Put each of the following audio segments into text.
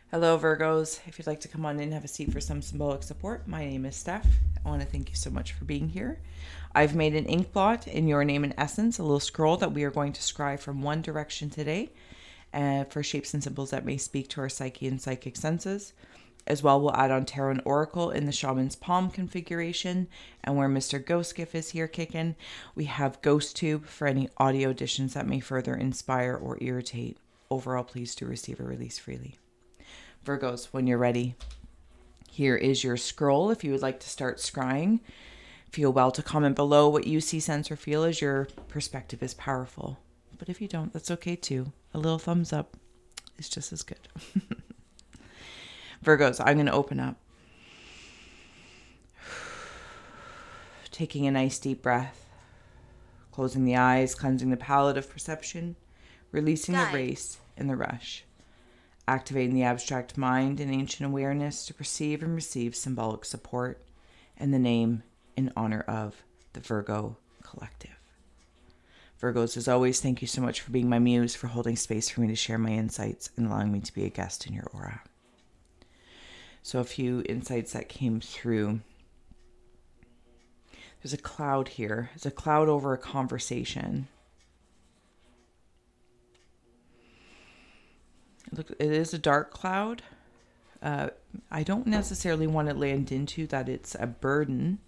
Hello, Virgos. If you'd like to come on in and have a seat for some symbolic support, my name is Steph. I want to thank you so much for being here. I've made an ink blot in your name and essence, a little scroll that we are going to scry from one direction today for shapes and symbols that may speak to our psyche and psychic senses. As well, we'll add on Tarot and Oracle in the Shaman's Palm configuration. And where Mr. Ghost Gift is here kicking, we have Ghost Tube for any audio additions that may further inspire or irritate. Overall, please do receive or release freely. Virgos, when you're ready, here is your scroll. If you would like to start scrying, feel well to comment below what you see, sense, or feel as your perspective is powerful. But if you don't, that's okay too. A little thumbs up is just as good. Virgos, I'm going to open up. Taking a nice deep breath. Closing the eyes, cleansing the palette of perception. Releasing the race and the rush. Activating the abstract mind and ancient awareness to perceive and receive symbolic support and the name in honor of the Virgo Collective. Virgos, as always, thank you so much for being my muse, for holding space for me to share my insights and allowing me to be a guest in your aura. So a few insights that came through. There's a cloud here. There's a cloud over a conversation. Look, it is a dark cloud. I don't necessarily want to land into that it's a burden,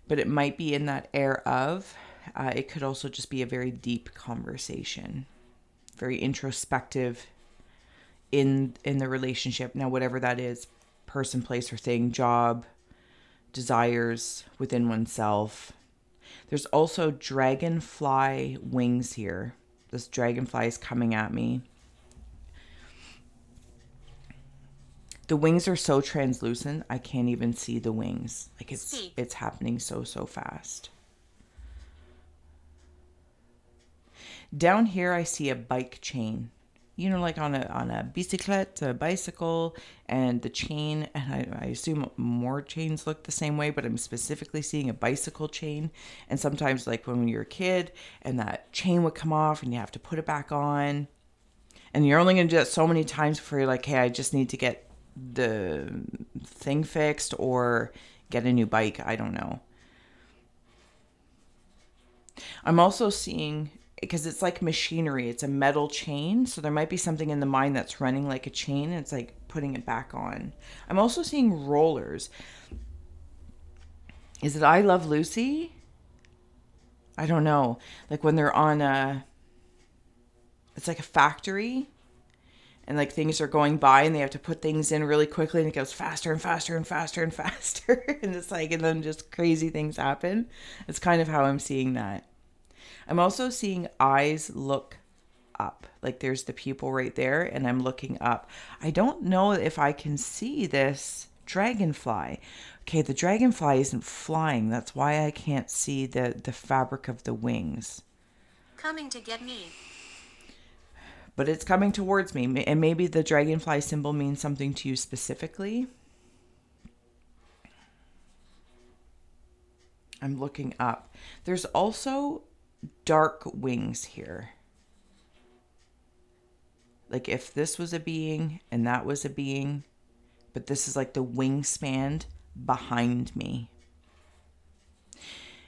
but it might be in that air of. It could also just be a very deep conversation, very introspective in the relationship. Now, whatever that is, person, place, or thing, job, desires within oneself. There's also dragonfly wings here. This dragonfly is coming at me. The wings are so translucent, I can't even see the wings. Like it's happening so fast. Down here, I see a bike chain. You know, like on a bicyclette, a bicycle, and the chain. And I assume more chains look the same way, but I'm specifically seeing a bicycle chain. And sometimes, like when you're a kid, and that chain would come off, and you have to put it back on. And you're only going to do that so many times before you're like, hey, I just need to get the thing fixed or get a new bike. I don't know. I'm also seeing, because it's like machinery, it's a metal chain, so there might be something in the mind that's running like a chain, and it's like putting it back on. I'm also seeing rollers. Is it I Love Lucy? I don't know. Like when they're on it's like a factory, and like things are going by and they have to put things in really quickly, and it goes faster and faster and faster and faster. And it's like, and then just crazy things happen. It's kind of how I'm seeing that. I'm also seeing eyes look up. Like there's the pupil right there, and I'm looking up. I don't know if I can see this dragonfly. Okay, the dragonfly isn't flying. That's why I can't see the fabric of the wings. Coming to get me. But it's coming towards me. And maybe the dragonfly symbol means something to you specifically. I'm looking up. There's also dark wings here. Like if this was a being and that was a being, but this is like the wingspan behind me.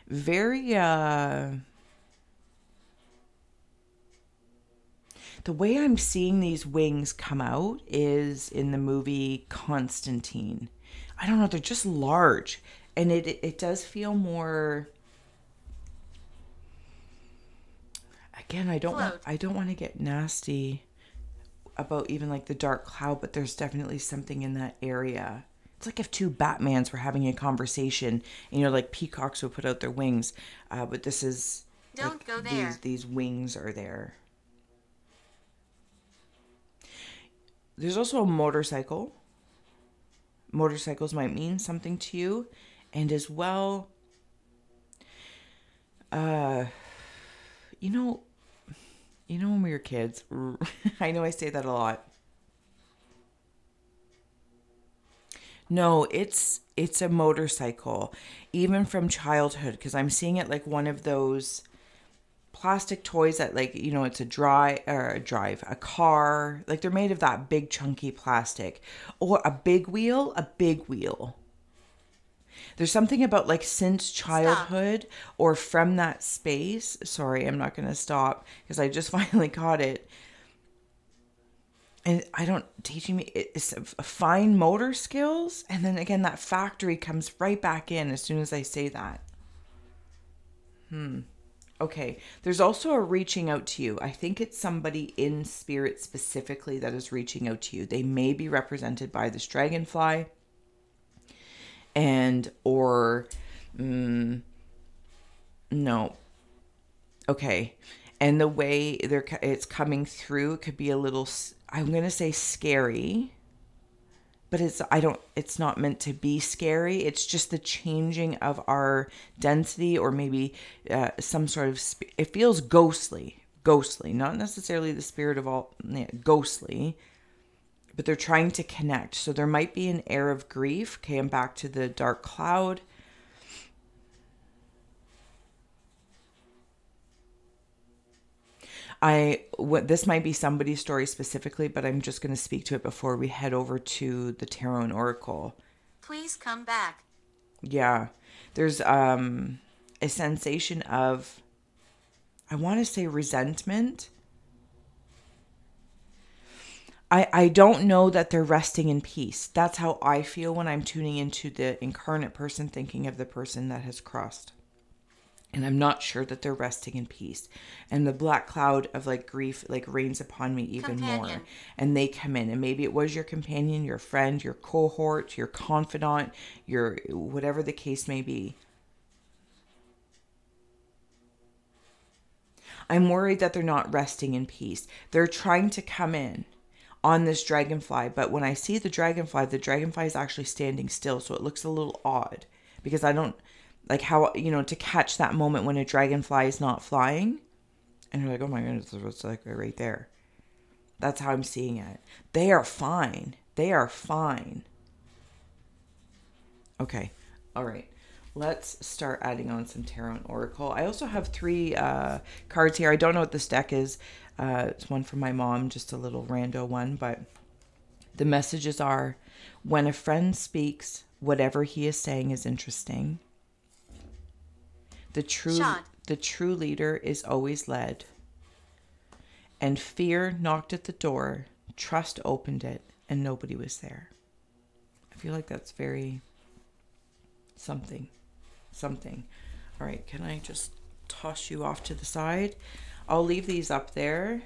Very, the way I'm seeing these wings come out is in the movie Constantine. I don't know, they're just large. And it does feel more... Again, I don't want to get nasty about even like the dark cloud, but there's definitely something in that area. It's like if two Batmans were having a conversation, and like peacocks would put out their wings, but this is... Don't like, go there. These wings are there. There's also a motorcycle. Motorcycles might mean something to you. And as well, you know when we were kids, I know I say that a lot. No, it's a motorcycle, even from childhood, because I'm seeing it like one of those plastic toys that, like, you know, it's a car, like they're made of that big chunky plastic, or a big wheel. There's something about, like, since childhood or from that space. Sorry, I'm not going to stop because I just finally caught it. And teaching me it's fine motor skills. And then again, that factory comes right back in as soon as I say that. Okay. There's also a reaching out to you. I think it's somebody in spirit specifically that is reaching out to you. They may be represented by this dragonfly. No. Okay. And the way it's coming through could be a little, I'm going to say scary, but it's not meant to be scary. It's just the changing of our density, or maybe some sort of, it feels ghostly, not necessarily the spirit of all, ghostly. But they're trying to connect. So there might be an air of grief. Okay, I'm back to the dark cloud. This might be somebody's story specifically, but I'm just going to speak to it before we head over to the tarot and oracle. Please come back. Yeah. There's a sensation of, I want to say, resentment. I don't know that they're resting in peace. That's how I feel when I'm tuning into the incarnate person, thinking of the person that has crossed. And I'm not sure that they're resting in peace. And the black cloud of, like, grief, like, rains upon me even more. And they come in. And maybe it was your companion, your friend, your cohort, your confidant, your whatever the case may be. I'm worried that they're not resting in peace. They're trying to come in on this dragonfly, but when I see the dragonfly is actually standing still, so it looks a little odd, because I don't like how, you know, to catch that moment when a dragonfly is not flying and you're like, oh my goodness, it's like right there. That's how I'm seeing it. They are fine. Okay. All right. Let's start adding on some tarot and oracle. I also have 3 cards here. I don't know what this deck is. It's one from my mom, just a little rando one, but the messages are, when a friend speaks, whatever he is saying is interesting. The true leader is always led. And fear knocked at the door, trust opened it, and nobody was there. I feel like that's very something. All right, can I just toss you off to the side? I'll leave these up there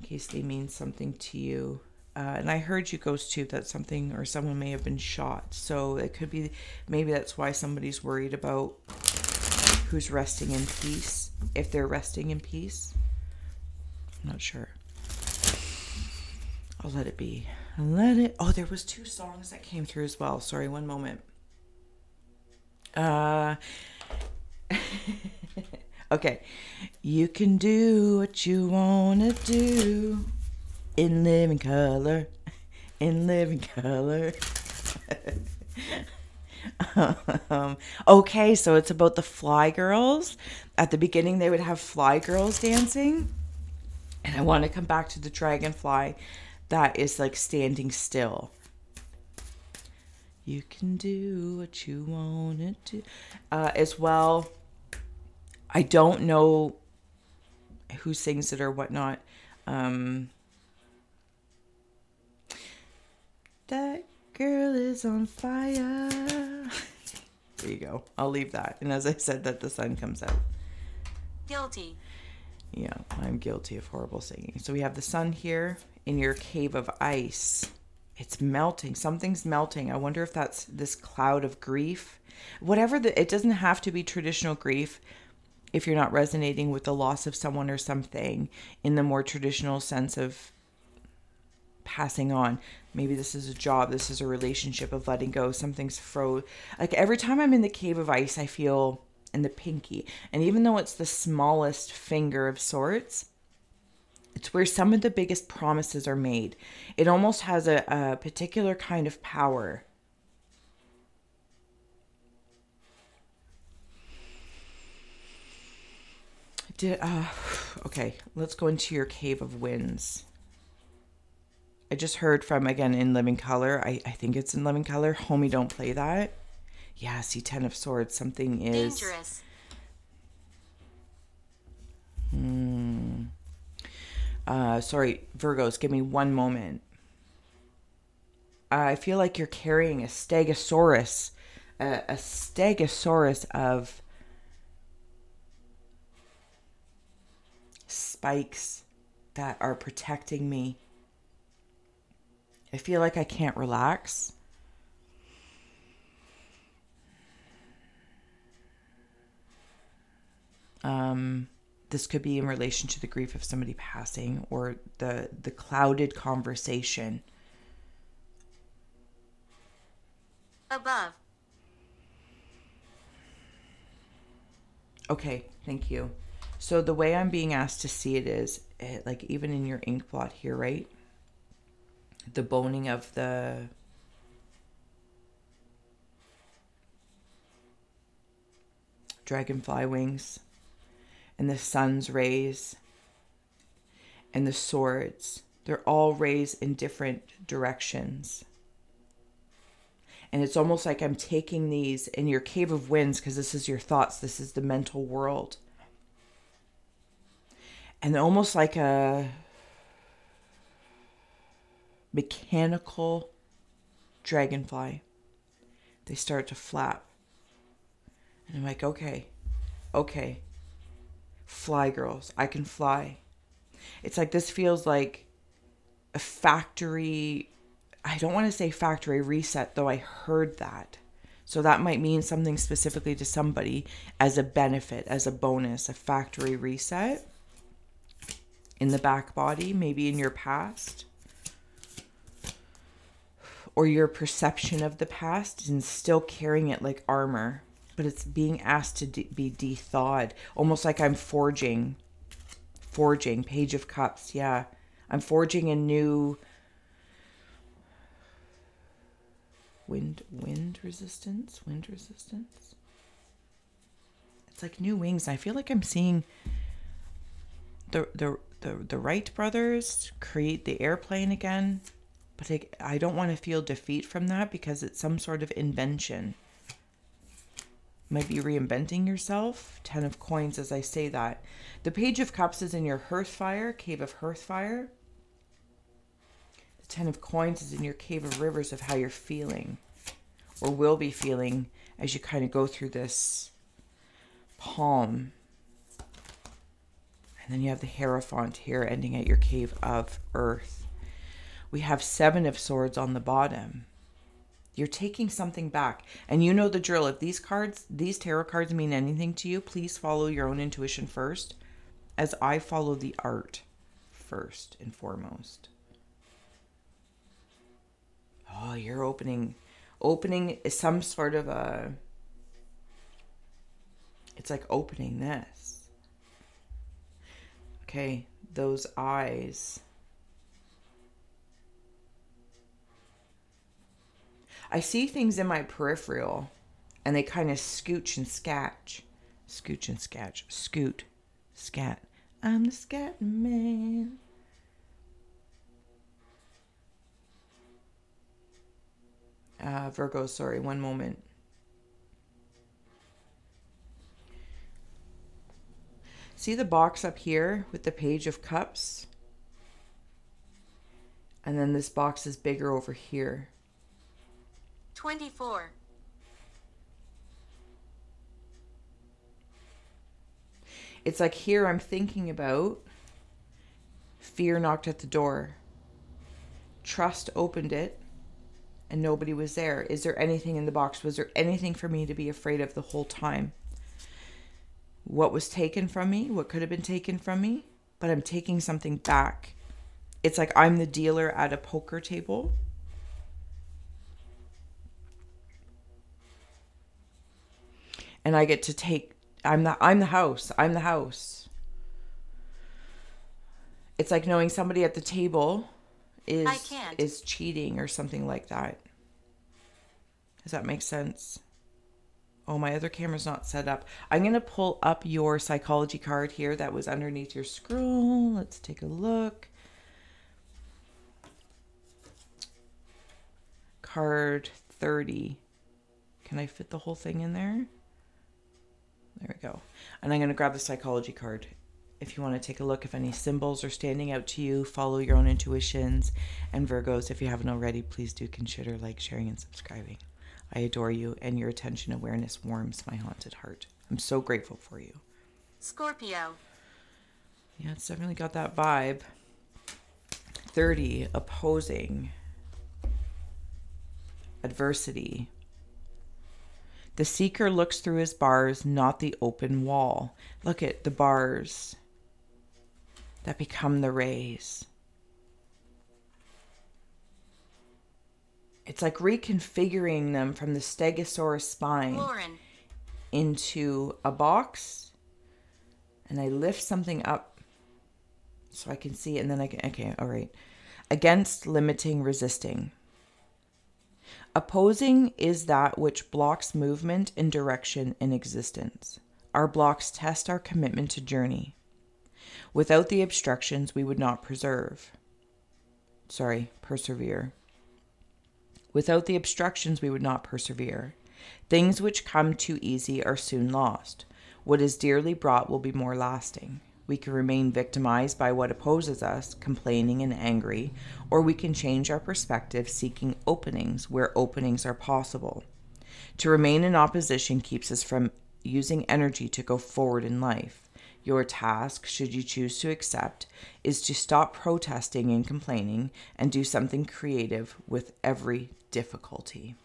in case they mean something to you. And I heard you, Ghost Tube, that something or someone may have been shot. So it could be, maybe that's why somebody's worried about who's resting in peace. If they're resting in peace. I'm not sure. I'll let it be. Oh, there was 2 songs that came through as well. Sorry, one moment. Okay. You can do what you want to do in living color. Okay, so it's about the fly girls. At the beginning, they would have fly girls dancing. And I want to come back to the dragonfly that is, like, standing still. You can do what you want to do. As well, I don't know who sings it or whatnot. That girl is on fire. There you go. I'll leave that. And as I said, that the sun comes out. Guilty. Yeah, I'm guilty of horrible singing. So we have the sun here in your cave of ice. It's melting. Something's melting. I wonder if that's this cloud of grief. It doesn't have to be traditional grief if you're not resonating with the loss of someone or something in the more traditional sense of passing on. Maybe this is a job. This is a relationship of letting go. Something's like every time I'm in the cave of ice, I feel in the pinky. And even though it's the smallest finger of sorts, it's where some of the biggest promises are made. It almost has a particular kind of power. Okay, let's go into your Cave of Winds. I just heard from, again, in Living Color. I think it's in Living Color. Homie, don't play that. Yeah, see, 10 of Swords. Something is... Dangerous. Sorry, Virgos, give me one moment. I feel like you're carrying a stegosaurus. A stegosaurus of spikes that are protecting me. I feel like I can't relax. This could be in relation to the grief of somebody passing, or the clouded conversation. Above. Okay, thank you. So the way I'm being asked to see it is, like even in your ink blot here, right? The boning of the dragonfly wings and the sun's rays and the swords. They're all rays in different directions. And it's almost like I'm taking these in your Cave of Winds, because this is your thoughts. This is the mental world. And almost like a mechanical dragonfly. They start to flap. And I'm like, okay. Fly, girls. I can fly. It's like this feels like a factory... I don't want to say factory reset, though I heard that. So that might mean something specifically to somebody as a benefit, as a bonus, a factory reset in the back body, maybe in your past. Or your perception of the past and still carrying it like armor. But it's being asked to be de-thawed. Almost like I'm forging. Page of Cups, yeah. I'm forging a new... Wind resistance. It's like new wings. I feel like I'm seeing the Wright brothers create the airplane again, but I don't want to feel defeat from that, because it's some sort of invention. Might be reinventing yourself. 10 of Coins as I say that. The Page of Cups is in your Hearthfire, Cave of Hearthfire. 10 of Coins is in your Cave of Rivers, of how you're feeling or will be feeling as you kind of go through this palm. And then you have the Hierophant here ending at your Cave of Earth. We have 7 of Swords on the bottom. You're taking something back. And you know the drill. If these tarot cards mean anything to you, please follow your own intuition first, as I follow the art first and foremost. Oh, you're opening some sort of a... It's like opening this. Okay, those eyes. I see things in my peripheral, and they kind of scooch and scatch. Scooch and scatch. Scoot. Scat. I'm the scat man. Virgo, sorry, one moment. See the box up here with the Page of Cups? And then this box is bigger over here. 24. It's like here I'm thinking about fear knocked at the door. Trust opened it. And nobody was there. Is there anything in the box? Was there anything for me to be afraid of the whole time? What was taken from me? What could have been taken from me? But I'm taking something back. It's like I'm the dealer at a poker table. And I get to take... I'm the house. I'm the house. It's like knowing somebody at the table... is cheating or something like that. Does that make sense? Oh, my other camera's not set up. I'm going to pull up your psychology card here that was underneath your scroll. Let's take a look. Card 30. Can I fit the whole thing in there? There we go. And I'm going to grab the psychology card. If you want to take a look if any symbols are standing out to you, follow your own intuitions. And Virgos, if you haven't already, please do consider like, sharing, and subscribing. I adore you, and your attention awareness warms my haunted heart. I'm so grateful for you. Scorpio. Yeah, it's definitely got that vibe. 30, opposing. Adversity. The seeker looks through his bars, not the open wall. Look at the bars that become the rays. It's like reconfiguring them from the stegosaurus spine Lauren. into a box. And I lift something up so I can see it, and then I can, okay, all right. Against, limiting, resisting. Opposing is that which blocks movement and direction in existence. Our blocks test our commitment to journey. Without the obstructions, we would not persevere. Without the obstructions, we would not persevere. Things which come too easy are soon lost. What is dearly bought will be more lasting. We can remain victimized by what opposes us, complaining and angry, or we can change our perspective, seeking openings where openings are possible. To remain in opposition keeps us from using energy to go forward in life. Your task, should you choose to accept, is to stop protesting and complaining and do something creative with every difficulty.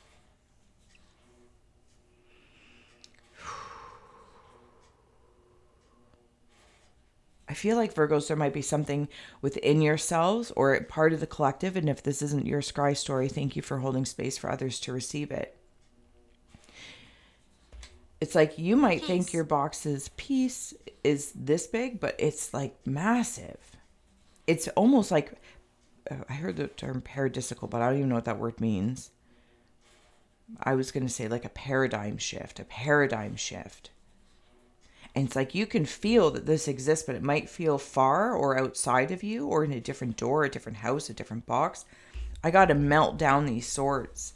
I feel like, Virgos, there might be something within yourselves or part of the collective, and if this isn't your scry story, thank you for holding space for others to receive it. It's like you might think your box's piece is this big, but it's like massive. It's almost like, I heard the term paradisical, but I don't even know what that word means. I was going to say like a paradigm shift. And it's like you can feel that this exists, but it might feel far or outside of you or in a different door, a different house, a different box. I got to melt down these swords,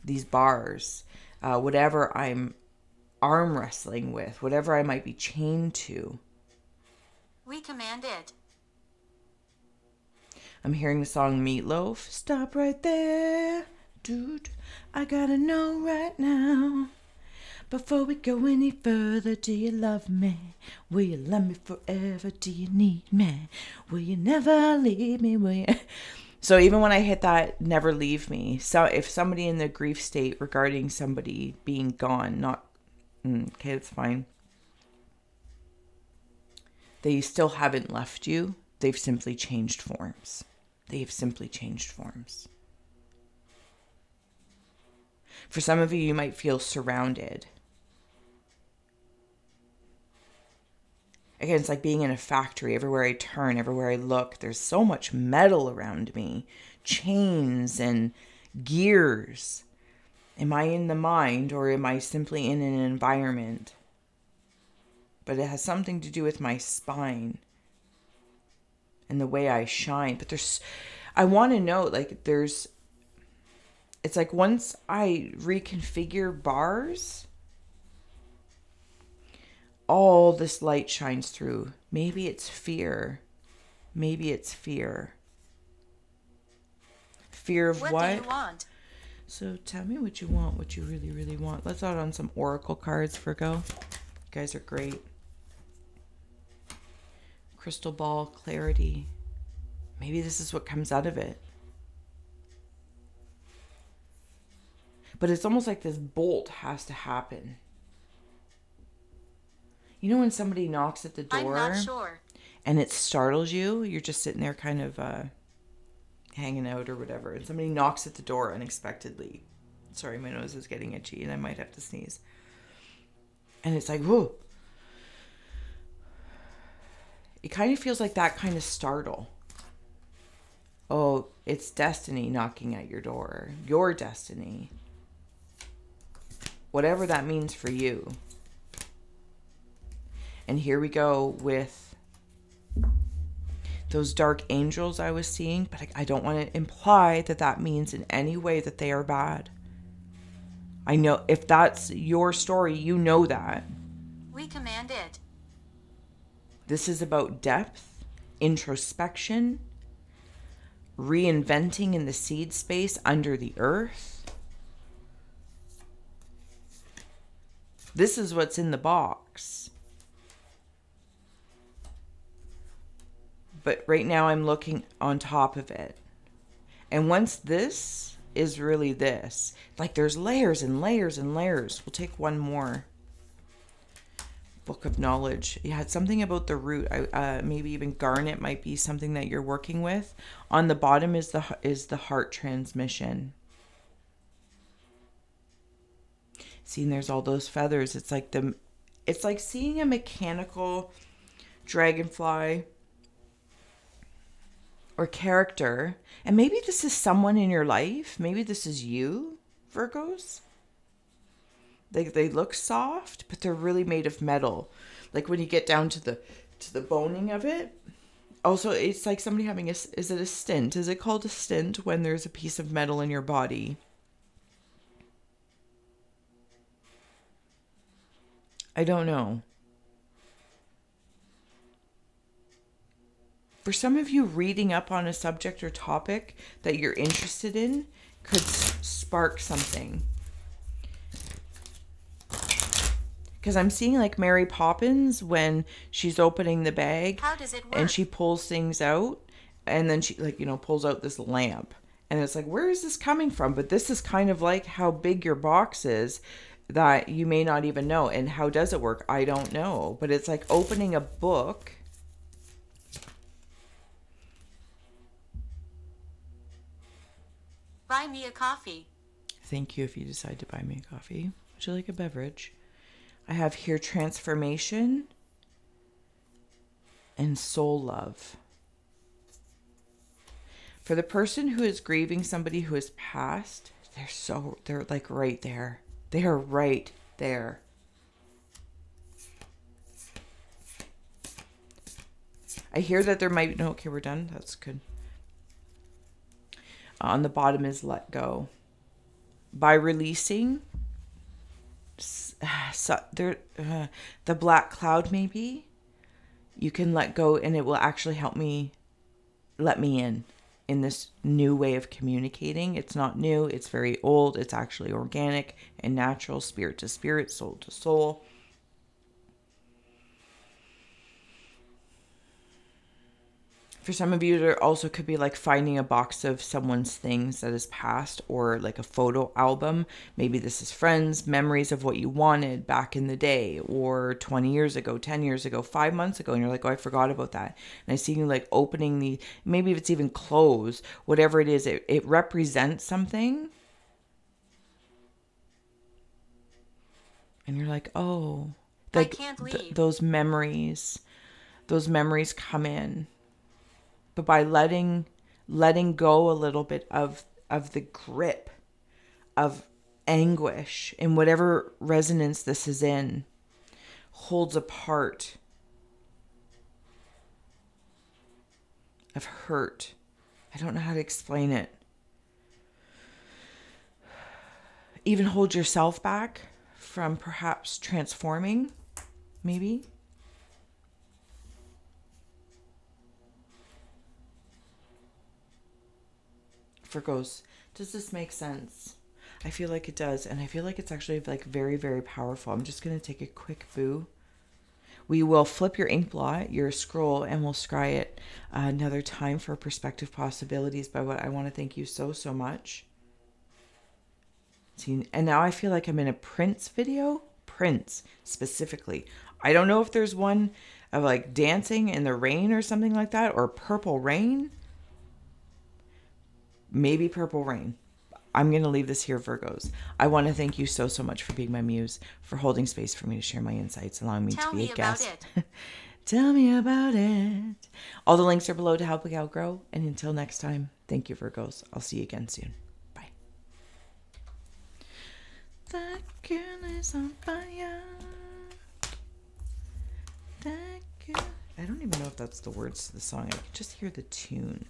these bars, whatever I'm arm wrestling with, whatever I might be chained to. We command it. I'm hearing the song Meatloaf. Stop right there, dude. I gotta know right now. Before we go any further, do you love me? Will you love me forever? Do you need me? Will you never leave me? Will you? So even when I hit that, never leave me. So if somebody in the grief state regarding somebody being gone, not, okay, that's fine. They still haven't left you. They've simply changed forms. For some of you, you might feel surrounded. Again, it's like being in a factory. Everywhere I turn, everywhere I look, there's so much metal around me. Chains and gears. Am I in the mind or am I simply in an environment? But it has something to do with my spine and the way I shine. But I want to know, like, it's like once I reconfigure bars, all this light shines through. Maybe it's fear. Fear of what? What do you want? So tell me what you want, what you really, really want. Let's out on some oracle cards, Virgo. You guys are great. Crystal ball, clarity. Maybe this is what comes out of it. But it's almost like this bolt has to happen. You know when somebody knocks at the door? I'm not sure. And it startles you? You're just sitting there kind of hanging out or whatever. And somebody knocks at the door unexpectedly. Sorry, my nose is getting itchy and I might have to sneeze. And it's like, whoa. It kind of feels like that kind of startle. Oh, it's destiny knocking at your door. Your destiny. whatever that means for you. And here we go with those dark angels I was seeing, but I don't want to imply that that means in any way that they are bad. I know if that's your story, you know that. We command it. This is about depth, introspection, reinventing in the seed space under the earth. This is what's in the box. But right now I'm looking on top of it. And once this is really this, like there's layers and layers and layers. We'll take one more. Book of Knowledge. You had something about the root. Maybe even garnet might be something that you're working with. On the bottom is the heart transmission. Seeing there's all those feathers. It's like seeing a mechanical dragonfly or character. And maybe this is someone in your life. Maybe this is you, Virgos. They look soft, but they're really made of metal. Like when you get down to the boning of it. Also, it's like somebody having is it a stint? Is it called a stint when there's a piece of metal in your body? I don't know. For some of you, reading up on a subject or topic that you're interested in could spark something. Because I'm seeing like Mary Poppins when she's opening the bag. How does it work? And she pulls things out. And then she pulls out this lamp. And it's like, where is this coming from? But this is kind of like how big your box is that you may not even know. And how does it work? I don't know. But it's like opening a book. Buy me a coffee. Thank you if you decide to buy me a coffee. Would you like a beverage? I have here transformation and soul love. For the person who is grieving somebody who has passed, they're like right there. They are right there. I hear that there might, no, okay, we're done. That's good. On the bottom is let go. By releasing the black cloud, maybe you can let go, and it will actually help me let me in this new way of communicating. It's not new, it's very old. It's actually organic and natural, spirit to spirit, soul to soul. For some of you, there also could be like finding a box of someone's things that has passed, or like a photo album. Maybe this is friends, memories of what you wanted back in the day, or 20 years ago, 10 years ago, 5 months ago. And you're like, oh, I forgot about that. And I see you like opening maybe if it's even clothes, whatever it is, it represents something. And you're like, oh, like I can't leave. those memories come in. But by letting go a little bit of the grip of anguish in whatever resonance this is in, holds a part of hurt. I don't know how to explain it. Even hold yourself back from perhaps transforming, maybe. Virgos, does this make sense? I feel like it does, and I feel like it's actually like very, very powerful. I'm just going to take a quick boo. We will flip your ink blot, your scroll, and we'll scry it another time for perspective possibilities. But what I want to thank you so, so much. See, and now I feel like I'm in a Prince video. Prince, specifically. I don't know if there's one of like dancing in the rain or something like that, or purple rain. Maybe purple rain. I'm going to leave this here, Virgos. I want to thank you so, so much for being my muse, for holding space for me to share my insights, allowing me to be a guest. Tell me about it. All the links are below to help a gal grow. And until next time, thank you, Virgos. I'll see you again soon. Bye. That girl is on fire. Thank you. I don't even know if that's the words to the song. I can just hear the tune.